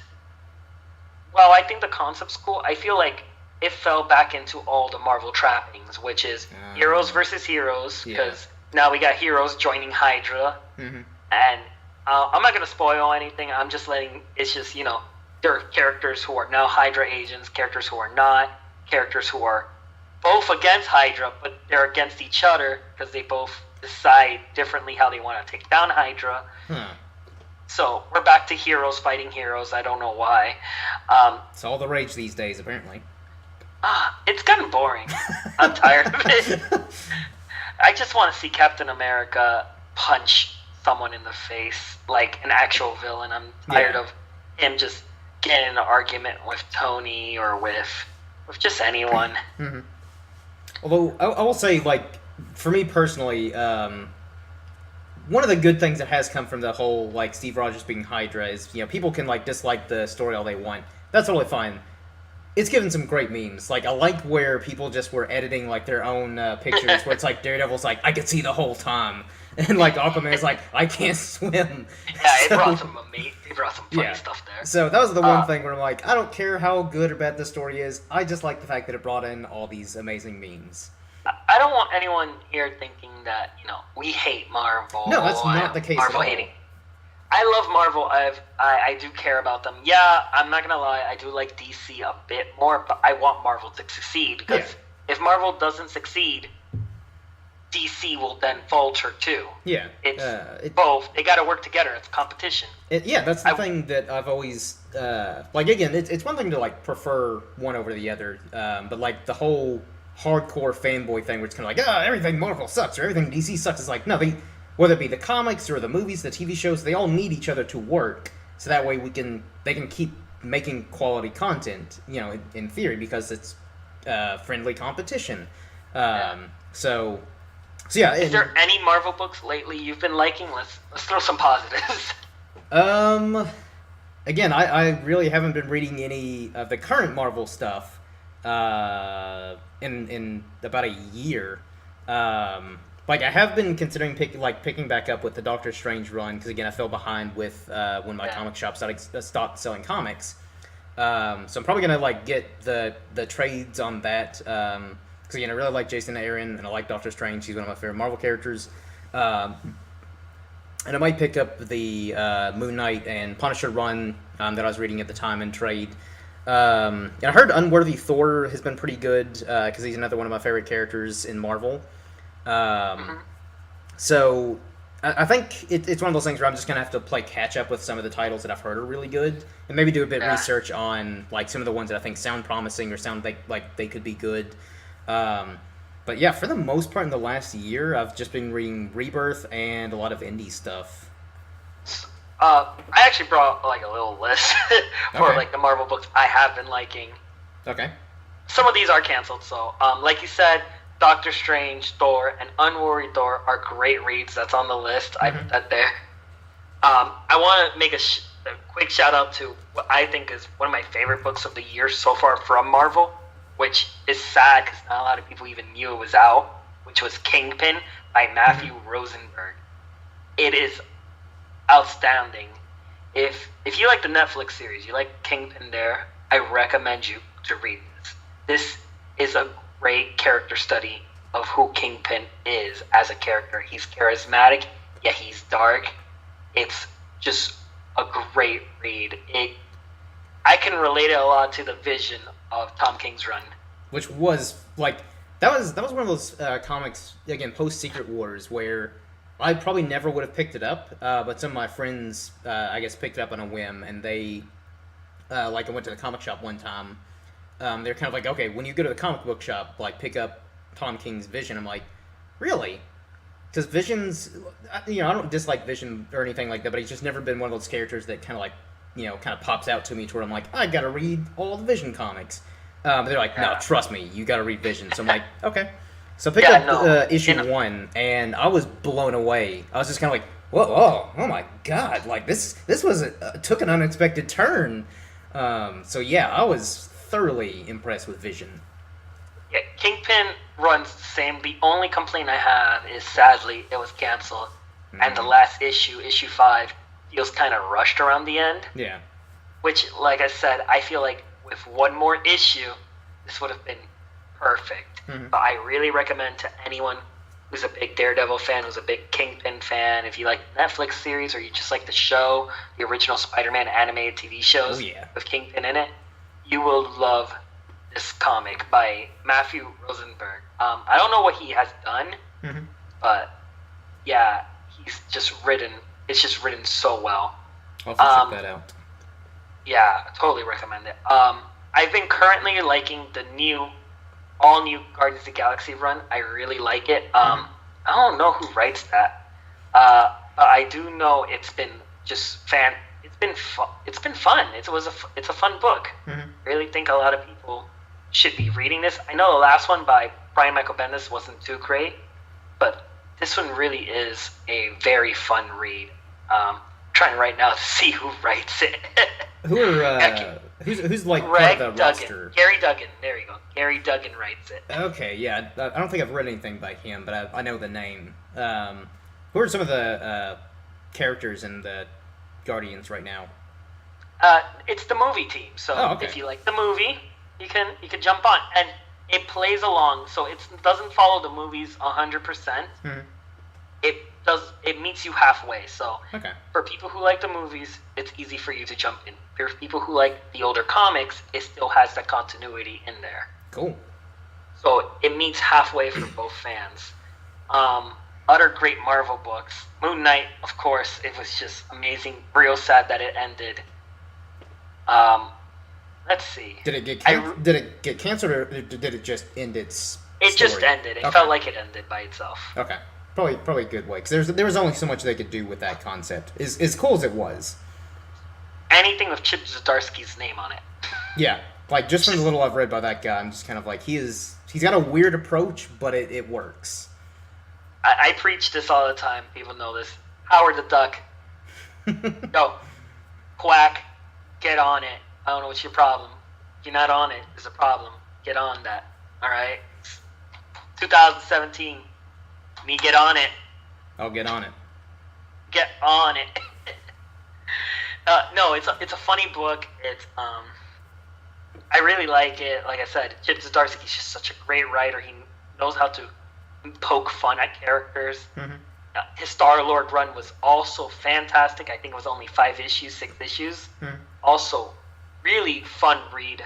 well, I think the concept's cool. I feel like it fell back into all the Marvel trappings, which is heroes versus heroes, because now we got heroes joining Hydra. And I'm not going to spoil anything. I'm just it's just, there are characters who are now Hydra agents, characters who are not, characters who are both against Hydra, but they're against each other because they both decide differently how they want to take down Hydra. So we're back to heroes fighting heroes. I don't know why. It's all the rage these days, apparently. It's gotten boring. I'm tired of it. I just want to see Captain America punch someone in the face, like an actual villain. I'm tired of him just getting in an argument with Tony or with just anyone. Although, I will say, like, for me personally, one of the good things that has come from the whole, like, Steve Rogers being Hydra is, people can, like, dislike the story all they want, that's totally fine. It's given some great memes. Like, I like where people just were editing, like, their own pictures, where it's like Daredevil's like, I could see the whole time. And, like, Aquaman's like, I can't swim. Yeah, it brought some funny stuff there. So that was the one thing where I'm like, I don't care how good or bad the story is, I just like the fact that it brought in all these amazing memes. I don't want anyone here thinking that, we hate Marvel. No, that's not the case Marvel at all. hating. I love Marvel. I do care about them. Yeah, I'm not gonna lie. I do like DC a bit more, but I want Marvel to succeed because if Marvel doesn't succeed, DC will then falter too. Yeah, it's both. They got to work together. It's competition. That's the thing that I've always like. Again, it's one thing to like prefer one over the other, but like the whole hardcore fanboy thing, where it's kind of like, everything Marvel sucks or everything DC sucks. It's like, no, whether it be the comics or the movies, the TV shows, they all need each other to work. So that way they can keep making quality content, in theory, because it's friendly competition. So yeah. Is there any Marvel books lately you've been liking? Let's throw some positives. Again, I really haven't been reading any of the current Marvel stuff in about a year. Like, I have been considering picking back up with the Doctor Strange run, because, again, I fell behind with when my comic shop stopped selling comics. So I'm probably going to, get the trades on that, because, again, I really like Jason Aaron, and I like Doctor Strange. He's one of my favorite Marvel characters. And I might pick up the Moon Knight and Punisher run that I was reading at the time in trade. And I heard Unworthy Thor has been pretty good, because he's another one of my favorite characters in Marvel. So I think it's one of those things where I'm just gonna have to play catch up with some of the titles that I've heard are really good, and maybe do a bit of research on some of the ones that I think sound promising or sound like they could be good. But yeah, for the most part in the last year, I've just been reading Rebirth and a lot of indie stuff. I actually brought a little list for the Marvel books I have been liking. Okay. Some of these are canceled, so like you said, Doctor Strange, Thor, and Unworried Thor are great reads. That's on the list. I put that there. I want to make a quick shout out to what I think is one of my favorite books of the year so far from Marvel, which is sad because not a lot of people even knew it was out, which was Kingpin by Matthew Rosenberg. It is outstanding. If you like the Netflix series, you like Kingpin there, I recommend you to read this. This is a great character study of who Kingpin is as a character. He's charismatic, yet he's dark. It's just a great read. I can relate it a lot to the Vision of Tom King's run, which was that was one of those comics, again, post Secret Wars, where I probably never would have picked it up, but some of my friends I guess picked it up on a whim, and they I went to the comic shop one time. They're kind of like, okay, when you go to the comic book shop, pick up Tom King's Vision. I'm like, really? Because Vision's, I don't dislike Vision or anything like that, but he's just never been one of those characters that kind of pops out to me to where I'm like, I gotta read all the Vision comics. They're like, no, trust me, you gotta read Vision. So I'm like, okay. So I picked up issue 1, and I was blown away. I was just kind of like, whoa, oh my god, this was took an unexpected turn. So yeah, I was thoroughly impressed with Vision. Yeah, Kingpin runs the same. The only complaint I have is, sadly, it was canceled. And the last issue 5, feels kind of rushed around the end. Yeah. Which, like I said, I feel like with one more issue, this would have been perfect. But I really recommend to anyone who's a big Daredevil fan, who's a big Kingpin fan, if you like the Netflix series or you just like the show, the original Spider-Man animated TV shows with Kingpin in it, you will love this comic by Matthew Rosenberg. I don't know what he has done, but yeah, it's just written so well. I'll have to check that out. Yeah, totally recommend it. I've been currently liking the all new Guardians of the Galaxy run. I really like it. I don't know who writes that. But I do know it's been fun. It's a fun book. Really think a lot of people should be reading this. I know the last one by Brian Michael Bendis wasn't too great, but this one really is a very fun read. Trying right now to see who writes it. Who Who's like Greg part of the Duggan. roster? Gary Duggan. There you go. Gary Duggan writes it. Okay, yeah. I don't think I've read anything by him, but I know the name. Who are some of the characters in the Guardians right now? It's the movie team. So okay. if you like the movie, you can jump on, and it plays along. So it doesn't follow the movies 100%. Mm-hmm. It meets you halfway. So okay. For people who like the movies, it's easy for you to jump in. For people who like the older comics, it still has that continuity in there. Cool. So it meets halfway for both fans. Other great Marvel books. Moon Knight, of course, it was just amazing. Real sad that it ended. Let's see. Did it get canceled, or did it just end its It story? just ended. It felt like it ended by itself. Okay. Probably a good way, because there was only so much they could do with that concept. As cool as it was. Anything with Chip Zdarsky's name on it. Yeah. Like, just from the little I've read by that guy, I'm just kind of like, he's got a weird approach, but it works. I preach this all the time. People know this. Howard the Duck. Yo, Quack, get on it. I don't know what's your problem. If you're not on it, there's a problem. Get on that. All right? 2017. Me get on it. I'll get on it. Get on it. No, it's a funny book. It's I really like it. Like I said, Chip Zdarsky's just such a great writer. He knows how to poke fun at characters. Mm-hmm. His Star-Lord run was also fantastic. I think it was only 6 issues. Mm-hmm. Also, really fun read.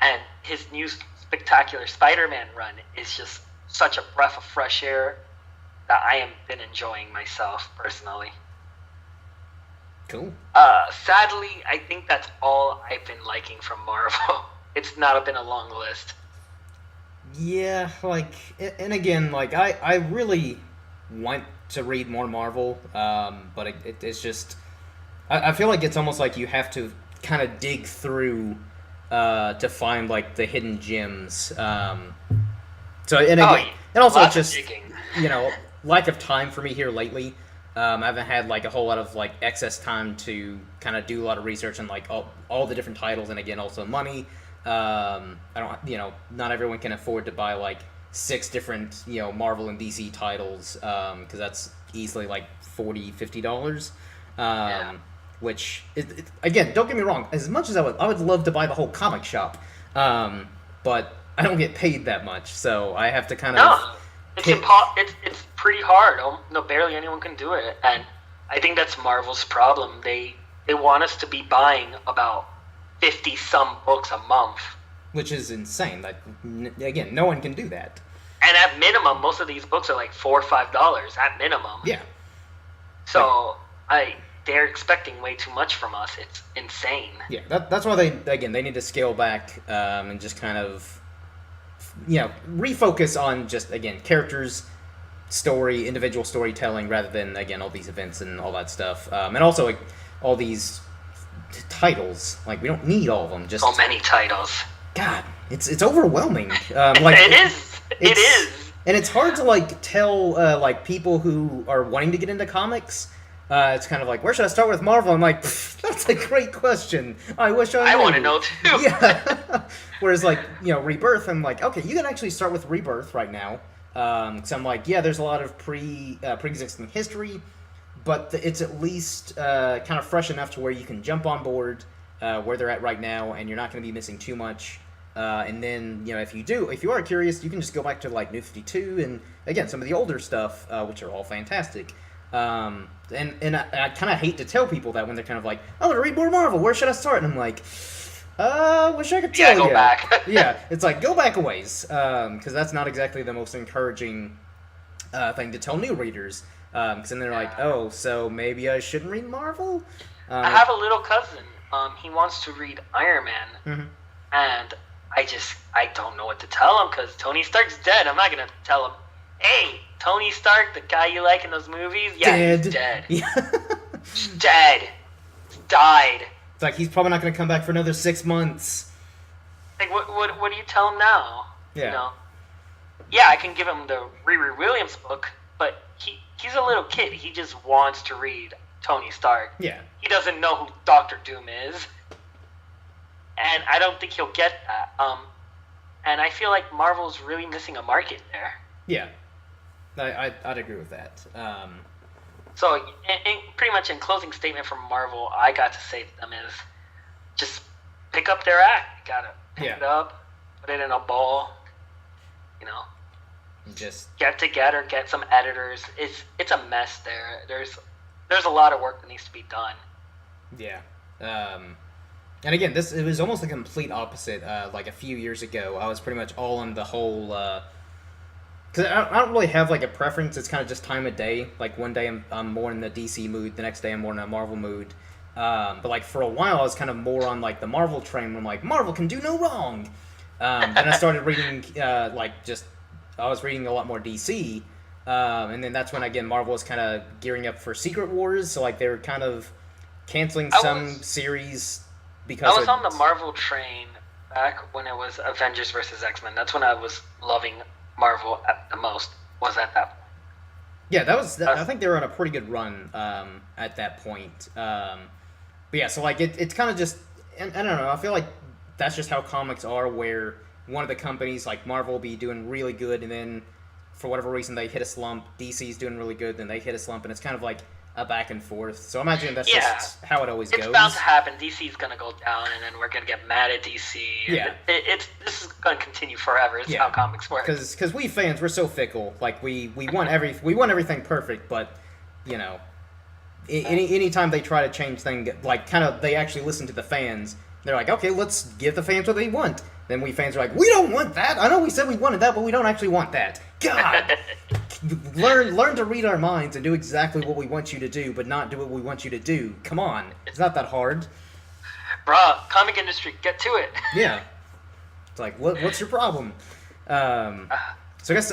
And his new Spectacular Spider-Man run is just such a breath of fresh air that I have been enjoying myself personally. Cool. Sadly, I think that's all I've been liking from Marvel. It's not been a long list. Yeah, like, and again, like, I really want to read more Marvel, but it's just, I feel like it's almost like you have to kind of dig through to find, like, the hidden gems. So, and again, and also it's just, lack of time for me here lately. I haven't had, like, a whole lot of, like, excess time to kind of do a lot of research on, like, all the different titles, and again, also money. I don't, not everyone can afford to buy, like, 6 different, Marvel and DC titles, because that's easily, like, $40, $50. Which, again, don't get me wrong, as much as I would love to buy the whole comic shop, but I don't get paid that much, so I have to kind of... No, it's pretty hard. No, barely anyone can do it, and I think that's Marvel's problem. They want us to be buying about 50-some books a month. Which is insane. Like, again, no one can do that. And at minimum, most of these books are like $4 or $5 at minimum. Yeah. So, they're expecting way too much from us. It's insane. Yeah, that's why they need to scale back and just kind of, refocus on just, again, characters, story, individual storytelling, rather than, again, all these events and all that stuff. And also, like, all these titles. Like, we don't need all of them. Just so many titles. God, it's overwhelming. Like, it is. It is. And it's hard to, like, tell, like, people who are wanting to get into comics. It's kind of like, where should I start with Marvel? I'm like, that's a great question. I wish I knew. I want to know, too. Yeah. Whereas, like, Rebirth, I'm like, okay, you can actually start with Rebirth right now. So I'm like, yeah, there's a lot of pre-existing history, but it's at least kind of fresh enough to where you can jump on board where they're at right now, and you're not going to be missing too much. And then, if you are curious, you can just go back to, like, New 52 and, again, some of the older stuff, which are all fantastic. And I kind of hate to tell people that when they're kind of like, I want to read more Marvel, where should I start? And I'm like, wish I could tell you. Go back. Yeah, it's like, go back a ways, because that's not exactly the most encouraging thing to tell new readers. Because then they're like, oh, so maybe I shouldn't read Marvel? I have a little cousin. He wants to read Iron Man, mm-hmm. and I don't know what to tell him, because Tony Stark's dead. I'm not going to tell him, hey, Tony Stark, the guy you like in those movies? Yeah, he's dead. Yeah. He's dead. He's died. It's like, he's probably not going to come back for another 6 months. Like, what do you tell him now? Yeah. Yeah, I can give him the Riri Williams book, but he's a little kid. He just wants to read Tony Stark. Yeah. He doesn't know who Doctor Doom is. and I don't think he'll get that. And I feel like Marvel's really missing a market there. Yeah, I'd agree with that. So, pretty much in closing statement from Marvel, I got to say to them is, just pick up their act. You gotta pick it up, put it in a ball. You know, just get together, get some editors. It's a mess there. There's a lot of work that needs to be done. Yeah. And again, it was almost the complete opposite. Like a few years ago, I was pretty much all on the whole. Because I don't really have like a preference. It's kind of just time of day. Like one day I'm more in the DC mood. The next day I'm more in a Marvel mood. But like for a while I was kind of more on like the Marvel train. Where I'm like, Marvel can do no wrong. Then I started reading I was reading a lot more DC. And then that's when again Marvel was kind of gearing up for Secret Wars. So like they were kind of canceling some series because I was on the Marvel train back when it was Avengers versus X-Men. That's when I was loving Marvel at the most. Was at that point. Yeah, I think they were on a pretty good run at that point. But yeah, so like it's kind of just, and I don't know. I feel like that's just how comics are, where one of the companies like Marvel will be doing really good, and then for whatever reason they hit a slump. DC's doing really good, then they hit a slump, and it's kind of like a back and forth. So imagine that's just how it always goes. It's bound to happen. DC's gonna go down, and then we're gonna get mad at DC. Yeah, this is gonna continue forever. It's how comics work. Because we fans, we're so fickle. Like we want everything perfect, but you know, anytime they try to change things, like kind of they actually listen to the fans. They're like, okay, let's give the fans what they want. Then we fans are like, we don't want that. I know we said we wanted that, but we don't actually want that. God, learn to read our minds and do exactly what we want you to do, but not do what we want you to do. Come on, it's not that hard. Bruh, comic industry, get to it. Yeah, it's like, what's your problem? So I guess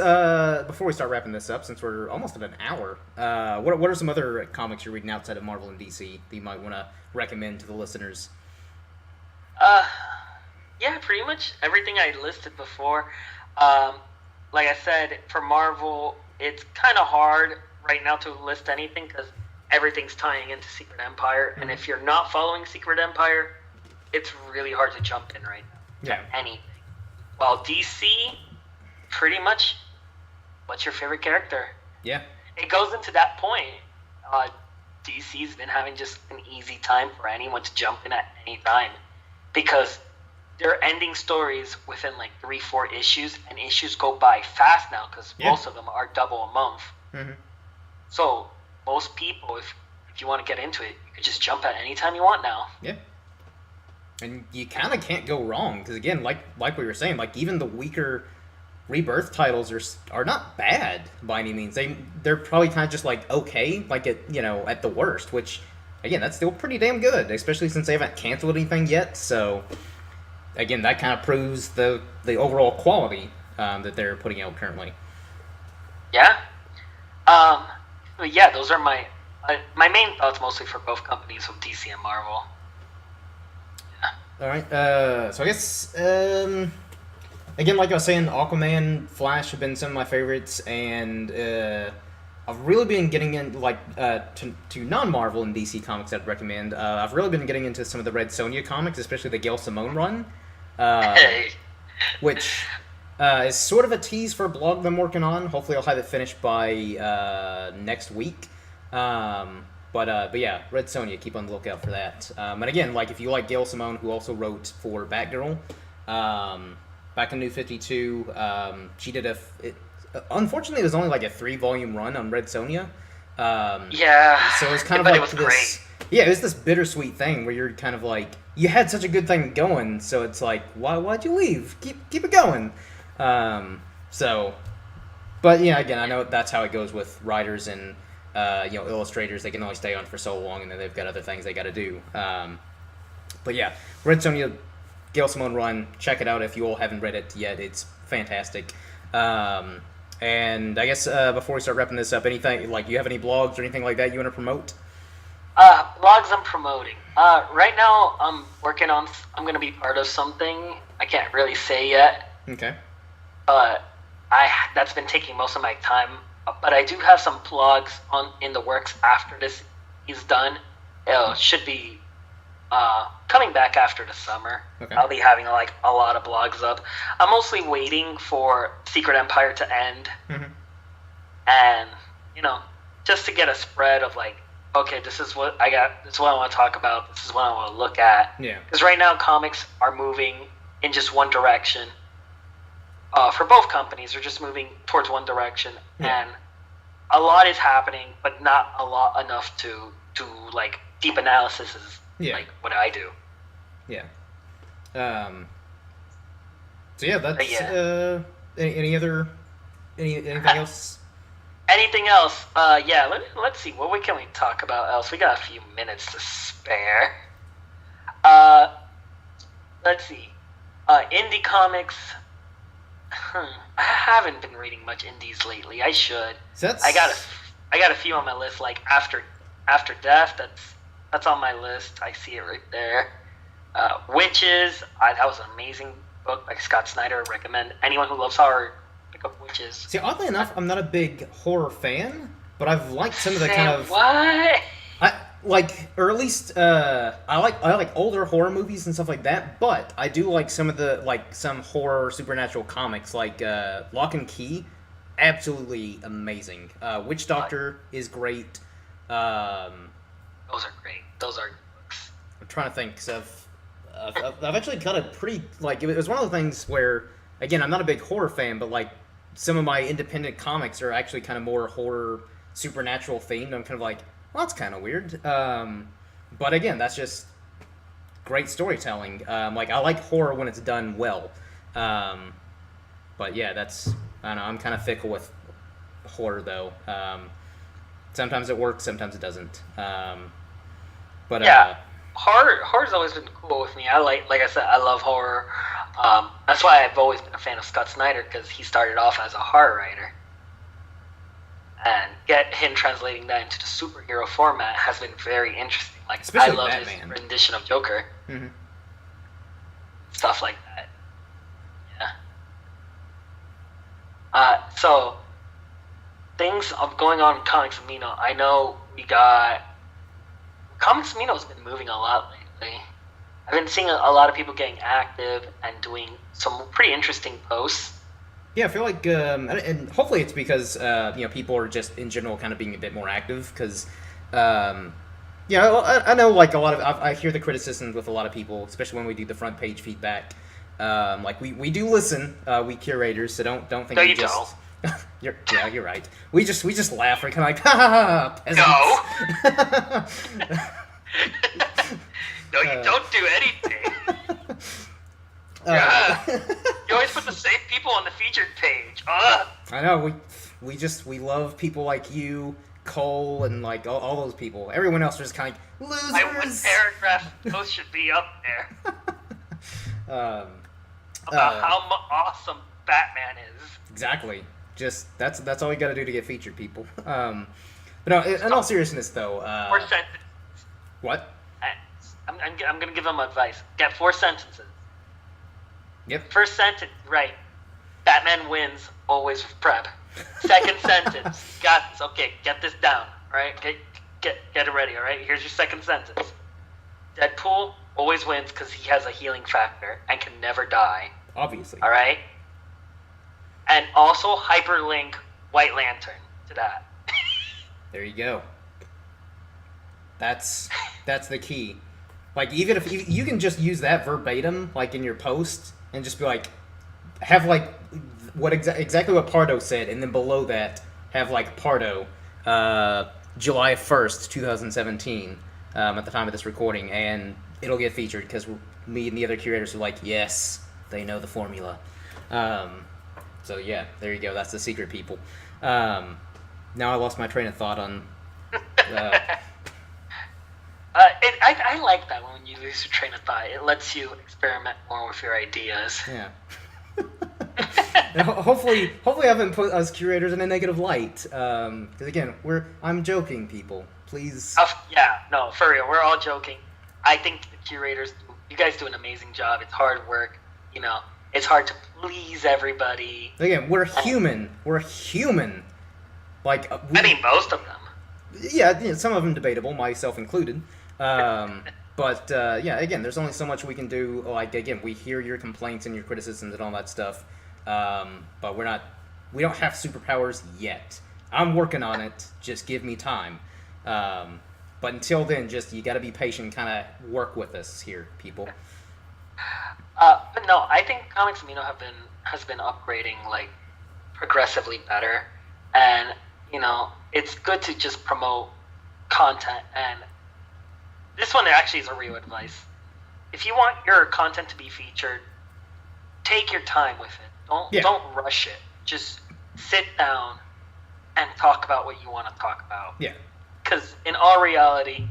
before we start wrapping this up, since we're almost at an hour, what are some other comics you're reading outside of Marvel and DC that you might want to recommend to the listeners? Yeah, pretty much everything I listed before. Like I said, for Marvel, it's kind of hard right now to list anything because everything's tying into Secret Empire, and if you're not following Secret Empire, it's really hard to jump in right now. Yeah. Anything. While DC, pretty much, what's your favorite character? Yeah. It goes into that point. DC's been having just an easy time for anyone to jump in at any time because they're ending stories within like 3-4 issues, and issues go by fast now because most of them are double a month. Mm-hmm. So most people, if you want to get into it, you could just jump at any time you want now. Yeah. And you kind of can't go wrong because again, like we were saying, like even the weaker Rebirth titles are not bad by any means. They're probably kind of just like okay, like at the worst, which again that's still pretty damn good, especially since they haven't canceled anything yet. So again, that kind of proves the overall quality that they're putting out currently. Yeah. But yeah, those are my main thoughts mostly for both companies of DC and Marvel. All right. So I guess again, like I was saying, Aquaman, Flash have been some of my favorites, and I've really been getting in to non-Marvel and DC comics I'd recommend. I've really been getting into some of the Red Sonja comics, especially the Gail Simone run, which is sort of a tease for a blog I'm working on. Hopefully, I'll have it finished by next week. But yeah, Red Sonja, keep on the lookout for that. And again, like if you like Gail Simone, who also wrote for Batgirl, back in New 52, she did unfortunately it was only like a 3-volume run on Red Sonja. Yeah. So it was kind of like this. Great. Yeah, it was this bittersweet thing where you're kind of like, you had such a good thing going, so it's like, why'd you leave? Keep it going. So, but yeah, again, I know that's how it goes with writers and illustrators. They can only stay on for so long, and then they've got other things they got to do. But yeah, Red Sonja, Gail Simone run. Check it out if you all haven't read it yet. It's fantastic. And I guess before we start wrapping this up, anything like you have any blogs or anything like that you want to promote? Blogs I'm promoting. Right now I'm working on. I'm going to be part of something. I can't really say yet. Okay. That's been taking most of my time. But I do have some blogs in the works after this is done. It should be coming back after the summer. Okay. I'll be having like a lot of blogs up. I'm mostly waiting for Secret Empire to end, and just to get a spread of like, okay, this is what I got. This is what I want to talk about. This is what I want to look at. Yeah. Because right now comics are moving in just one direction. For both companies, they're just moving towards one direction, and a lot is happening, but not a lot enough to like deep analysis is like what I do. Yeah. So yeah, that's anything else? Anything else? Let's see. What can we talk about else? We got a few minutes to spare. Let's see. Indie comics. I haven't been reading much indies lately. I should. I got a few on my list. Like After Death. That's on my list. I see it right there. Witches. That was an amazing book by Scott Snyder. I recommend anyone who loves horror pick up Witches. See, oddly enough, I'm not a big horror fan, but I've liked some of the kind of what. or at least I like older horror movies and stuff like that. But I do like some of the some horror supernatural comics, like Lock and Key, absolutely amazing. Witch Doctor is great. Those are great. Those are books. I'm trying to think. So I've actually got a pretty it was one of the things where, again, I'm not a big horror fan, but like some of my independent comics are actually kind of more horror supernatural themed. I'm kind of like, well, that's kind of weird. But again, that's just great storytelling. I like horror when it's done well. But yeah, I don't know, I'm kind of fickle with horror though. Sometimes it works, sometimes it doesn't. Horror's always been cool with me. Like I said, I love horror. That's why I've always been a fan of Scott Snyder, because he started off as a horror writer. And get him translating that into the superhero format has been very interesting. Like, especially I love his rendition of Joker. Mm-hmm. Stuff like that. Yeah. So, things going on in Comics Amino. I know we got... Comics Amino's been moving a lot lately. I've been seeing a lot of people getting active and doing some pretty interesting posts. Yeah, I feel like, and hopefully it's because, people are just in general kind of being a bit more active, because, I know, like, a lot of, I hear the criticisms with a lot of people, especially when we do the front page feedback. We do listen, we curators, so don't think no, we you just... don't. You're right. We just laugh. We're kind of like, ha ha ha, peasants. No, you don't do anything. You always put the same people on the featured page. I know, we love people like you, Cole, and like all those people. Everyone else is just kind of like, losers. My one paragraph post should be up there. About how awesome Batman is. Exactly. Just that's all you got to do to get featured, people. But no, in all seriousness, though. 4 sentences. What? I'm gonna give them advice. Get 4 sentences. Yep. First sentence, right. Batman wins, always with prep. Second sentence, got this. Okay, get this down, right? Get it ready, all right? Here's your second sentence. Deadpool always wins because he has a healing factor and can never die. Obviously. All right? And also hyperlink White Lantern to that. There you go. That's the key. Like, even if you can just use that verbatim, like in your post, and just be like, have like exactly what Pardo said, and then below that have like Pardo, July 1st, 2017, at the time of this recording, and it'll get featured because me and the other curators are like, yes, they know the formula. So yeah, there you go. That's the secret, people. Now I lost my train of thought on. I like that when you lose your train of thought. It lets you experiment more with your ideas. Yeah. hopefully I haven't put us curators in a negative light. Because again, I'm joking, people. Please. No, for real. We're all joking. I think the curators, you guys do an amazing job. It's hard work. It's hard to please everybody. Again, we're human. We're human. Like I mean, most of them. Yeah, some of them debatable, myself included. But yeah, again, there's only so much we can do. Like again, we hear your complaints and your criticisms and all that stuff, but we don't have superpowers yet. I'm working on it. Just give me time. But until then, just you got to be patient. Kind of work with us here, people. But no, I think Comics Amino has been upgrading like progressively better, and it's good to just promote content. And this one actually is a real advice. If you want your content to be featured, take your time with it. Don't rush it. Just sit down and talk about what you want to talk about. Yeah. Because in all reality,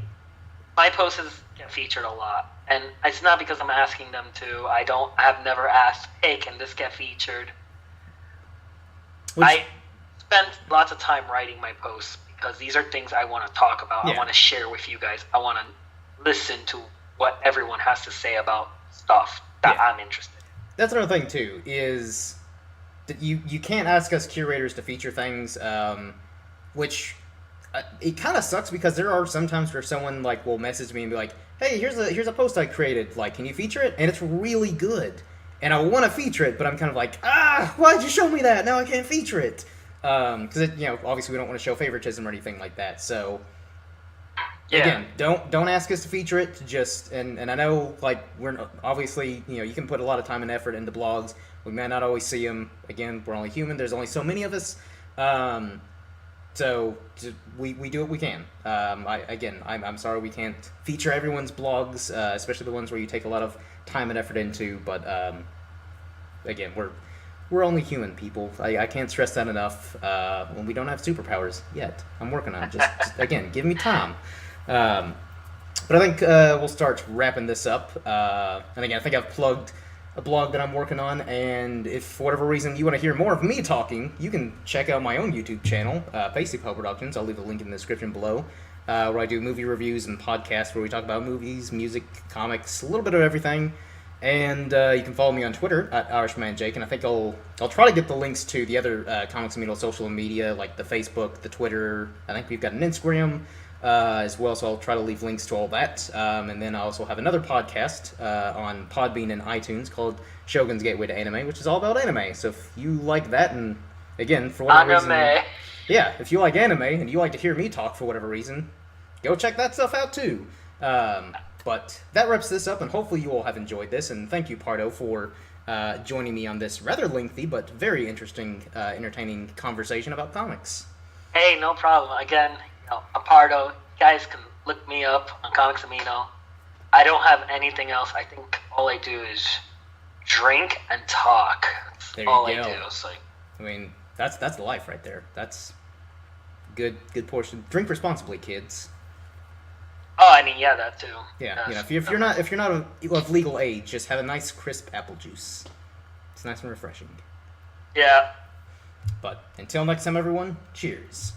my posts get featured a lot. And it's not because I'm asking them to. I've never asked, hey, can this get featured? I spend lots of time writing my posts because these are things I want to talk about. I want to share with you guys. I want to listen to what everyone has to say about stuff that I'm interested in. That's another thing, too, is that you can't ask us curators to feature things, which it kind of sucks because there are some times where someone like will message me and be like, hey, here's a post I created, like, can you feature it? And it's really good. And I want to feature it, but I'm kind of like, why'd you show me that? Now I can't feature it. Because, obviously we don't want to show favoritism or anything like that. So, again, don't ask us to feature it. Just, and I know, like, we're obviously, you can put a lot of time and effort into blogs. We may not always see them. Again, we're only human. There's only so many of us. So we do what we can. I'm sorry we can't feature everyone's blogs, especially the ones where you take a lot of time and effort into. But again, we're only human people. I can't stress that enough. When we don't have superpowers yet, I'm working on it. Just again, give me time. But I think we'll start wrapping this up. And again, I think I've plugged a blog that I'm working on, and if for whatever reason you want to hear more of me talking, you can check out my own YouTube channel, Pasty Pub Productions. I'll leave a link in the description below, where I do movie reviews and podcasts where we talk about movies, music, comics, a little bit of everything. And you can follow me on Twitter at IrishmanJake, and I think I'll try to get the links to the other Comics Amino social media, like the Facebook, the Twitter. I think we've got an Instagram as well, so I'll try to leave links to all that. And then I also have another podcast on Podbean and iTunes called Shogun's Gateway to Anime, which is all about anime. So if you like that, and again, for whatever reason, if you like anime and you like to hear me talk for whatever reason, go check that stuff out too. But that wraps this up, and hopefully you all have enjoyed this. And thank you, Pardo, for joining me on this rather lengthy but very interesting, entertaining conversation about comics. Hey, no problem. Again, Pardo, you guys can look me up on Comics Amino. I don't have anything else. I think all I do is drink and talk. That's all I do. So, I mean, that's the life right there. That's good portion. Drink responsibly, kids. Oh, I mean, yeah, that too. Yeah, if you're not of legal age, just have a nice crisp apple juice. It's nice and refreshing. Yeah. But until next time, everyone, cheers.